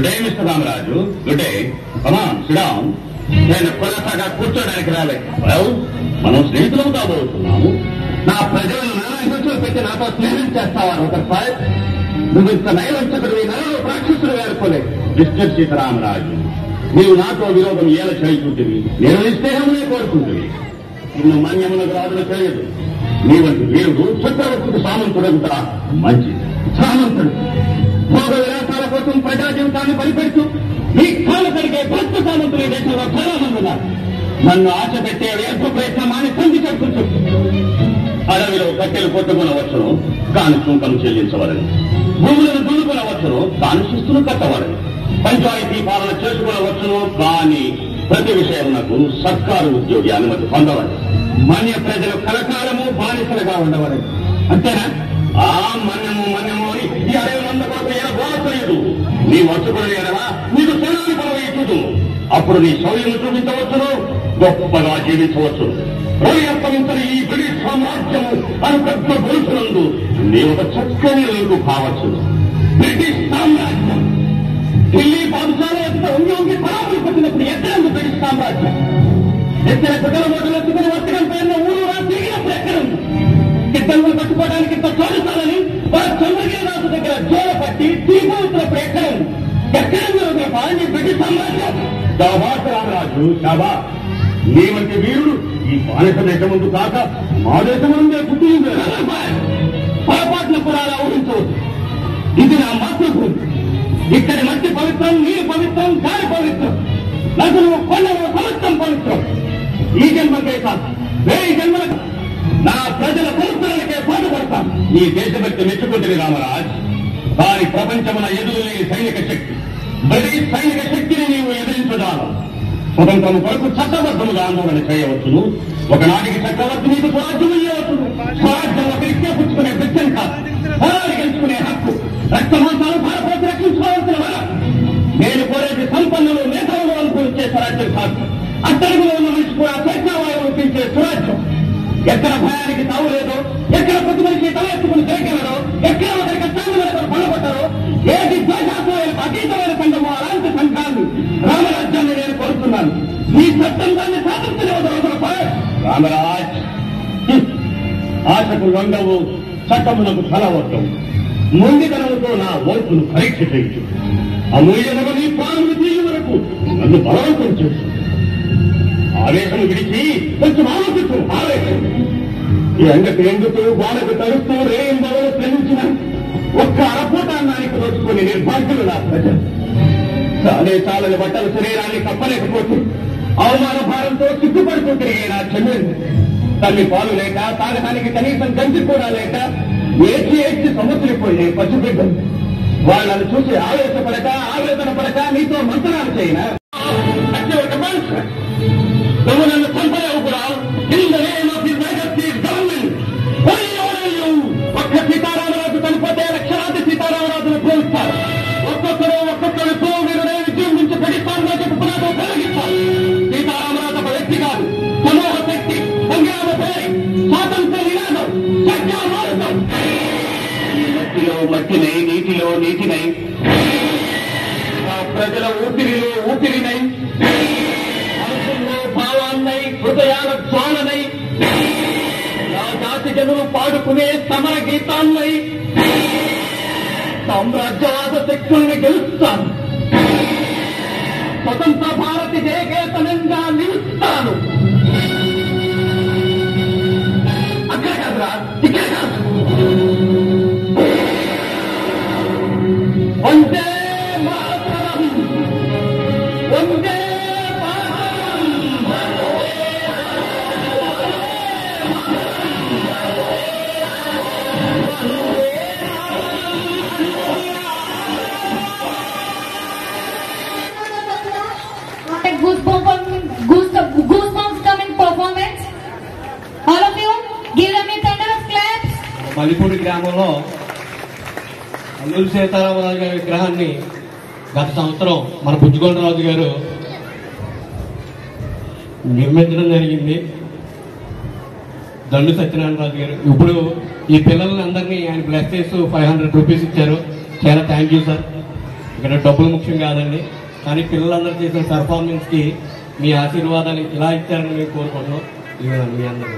Good day mister Ramaraju. Good day. Come on sit down. నేను కొనసాగా కూర్చోడానికి రాలేదు. మనం స్నేహితులం కాబోతున్నాము. నా ప్రజలను నానా హింసలు పెట్టి నాతో స్నేహం చేస్తావా రూపర్పాయ్? నువ్వు ఇంత నయవంచకుడు నలలో రాక్షసుడు వేడుకోలేదు. మిస్టర్ సీతారామరాజు, నీవు నాతో విరోధం ఏల చేయుకుంటుంది. నేను నీ స్నేహమునే కోరుకుంటుంది. నిన్ను మన్యములకు రాజులు చేయదు. నీ వంటి వీరుడు చక్రవర్తికి సామంతుడంతా మంచిది. సామంతుడు భోగ విలాసాల కోసం ప్రజా జీవితాన్ని బలిపెడుతూ నీ కాలు కడిగే భక్త సామంతులు దేశంలో చాలా మంది ఉన్నారు. నన్ను ఆశ పెట్టే వ్యర్థ ప్రయత్నమాన్ని సంధి చెప్పుకుంటూ అడవిలో కట్టెలు కొట్టుకునవచ్చును, కాని సుంకం చెల్లించవలని. భూములను దున్నుకునవచ్చును, కాని శిస్తులు కట్టవలని. పంచాయతీ పాలన చేసుకునవచ్చును, కాని ప్రతి విషయమునకు సర్కారు ఉద్యోగి అనుమతి పొందవని. మన్య ప్రజలు కలకాలము బానిసలుగా ఉండవలని. అంతేనా? ఆ మన్యము అని ఈ అడవులంద కొరకు ఎలా బాధలేదు. నీ వచ్చుకుని ఎడలా నీకు సేనాని పదవి. అప్పుడు నీ శౌర్యం చూపించవచ్చును, గొప్పగా జీవించవచ్చు. రోయప్పగించని ఈ బ్రిటిష్ సామ్రాజ్యము అని పెద్ద గొలుసునందు నీ ఒక చక్కని రేపు కావచ్చు. బ్రిటిష్ సామ్రాజ్యం ఢిల్లీ బాదుషాల యొక్క ఉంగి పరాములు పెట్టినప్పుడు ఎక్కడంది బ్రిటిష్ సామ్రాజ్యం? ఎక్కడ ప్రజల ఓటలు ఎత్తుకుని వర్తకం పేరున ఊరు తిరిగినప్పుడు ఎక్కడుంది? గిడ్డలు కట్టుకోవడానికి ఇంత చోడుతానని వారు చంద్రగిరిరాజు దగ్గర జోల పట్టి తీసినప్పుడు ఎక్కడుంది? ఎక్కడుంది పాలని బ్రిటిష్ సామ్రాజ్యం? శాబాష్ రామరాజు, శాబాష్. నీ వంటి వీరుడు ఈ బానిస దేశం ముందు కాక మా దేశం ముందే పుట్టి పొరపాటున కూడా అలా ఊహించవచ్చు. ఇది నా మాతృభూమి. ఇక్కడి మట్టి పవిత్రం, నీరు పవిత్రం, గాలి పవిత్రం, నదులు కొండలు సమస్తం పవిత్రం. ఈ జన్మకే కాదు, వేయి జన్మలకు నా ప్రజల సంస్కరణకే పాటుపడతాను. ఈ దేశభక్తి మెచ్చుకుంటుంది రామరాజ్. దాని ప్రపంచమున ఎదురులేని సైనిక శక్తి, బ్రిటిష్ సైనిక శక్తిని నీవు ఎదిరించడాను. స్వతంత్రం కొరకు చట్టబద్ధముగా ఆందోళన చేయవచ్చును. ఒకనాటికి చక్రవర్తి నీకు స్వరాజ్యం ఇవ్వవచ్చును. స్వరాజ్యం ఒక ఇచ్చే పుచ్చుకునే బిచ్చం కాదు, పోరాడి గెలుచుకునే హక్కు. రక్తమాంసాలు భారతదేశం రక్షించుకోవాల్సిన వల్ల నేను కోరేది సంపన్నులు నేతలు అనుకూలించే స్వరాజ్యం కాదు. అట్టడుగులో ఉన్న మనిషి కూడా స్వేచ్ఛావాయువు ఒప్పించే స్వరాజ్యం. ఎక్కడ భయానికి తావు లేదో, ఎక్కడ ప్రతి మనిషి తల ఎత్తుకుని తిరగలరో, ఎక్కడ ఒకరి కష్టాలు పడగొట్టారో, ఏది ద్వేషాత్మక అతీతమైన సంఘమో అలాంటి సంఘాన్ని రామరాజ్యాన్ని నేను కోరుతున్నాను. ఈ చట్టం దాన్ని సాధించలేవు రామరాజ్. ఆశకు లొంగవు, చట్టమునకు తలవద్దవు. మొండితనముతో నా ఓర్పును పరీక్ష చేయొచ్చు. అమూల్యముగా నీ ప్రాణులు తీయ వరకు నన్ను బలవంతం చేస్తుంది. ఆవేశం విడిచి కొంచెం ఆలోచించు. ఆవేశం ఈ ఎండకు ఎండుతూ గోడకు తడుస్తూ రేయింబవలు శ్రమించిన ఒక్క అరపూటాన్నానికి దోచుకుని నిర్భాగ్యులు నా ప్రజలు. చాలని బట్టల శరీరాన్ని కప్పలేకపోతూ అవమాన భారంతో సిగ్గుపడుతుంటే నా చెల్లెలు తల్లి పాలు లేక, తాగడానికి కనీసం గంజి కూడా లేక ఏడ్చి సముద్రిపోయే పసిబిడ్డలు. వాళ్ళను చూసి ఆవేశపడక, ఆవేదన పడక నీతో మంతనాలు చేయనా? నువ్వు నన్ను చంపలేవు కూడా. ఒక్క సీతారామరాజు చనిపోతే లక్షలాది సీతారామరాజును ప్రేమిస్తారు. ఒక్కొక్కరు వీరుడే విజయం నుంచి ప్రతిష్టానంగా చెప్పుకున్నాడు కలిగిస్తారు. సీతారామరాజు ఒక వ్యక్తి కాదు, సమూహ శక్తి, సంగ్రామ పేరు, స్వాతంత్ర నినాదం, సత్యామార్గం. మట్టిలో మట్టినై, నీటిలో నీటినై, ప్రజల ఊపిరిలో ఊపిరినై, భావాన్నై, హృదయాల జ్వాలనై, నా జాతి జనులు పాడుకునే సమర గీతాన్నై సామ్రాజ్యవాద శక్తుల్ని గెలుస్తాను. స్వతంత్ర భారతి జయకేతనంగా నిలుస్తాను. అక్కడ కాదురా, ఇక్కడ కాదు. వందే మాతరం, వందే goosebumps coming performance. All of you, give them a thunderous claps. మలిపూడి గ్రామంలో అల్లూరి సీతారామరాజు గారి విగ్రహాన్ని గత సంవత్సరం మన బుజ్జిగొండరాజు గారు నిర్మించడం జరిగింది. దండు సత్యనారాయణరాజు గారు ఇప్పుడు ఈ పిల్లలందరినీ ఆయన బ్లెస్ చేస్తూ 500 రూపీస్ ఇచ్చారు. చాలా థ్యాంక్ యూ సార్. ఇక్కడ డబ్బులు ముఖ్యం కాదండి, కానీ పిల్లలందరూ చేసిన పెర్ఫార్మెన్స్కి మీ ఆశీర్వాదాలు ఇలా ఇచ్చారని మేము కోరుకుంటున్నాం. ఇవి మీ అందరూ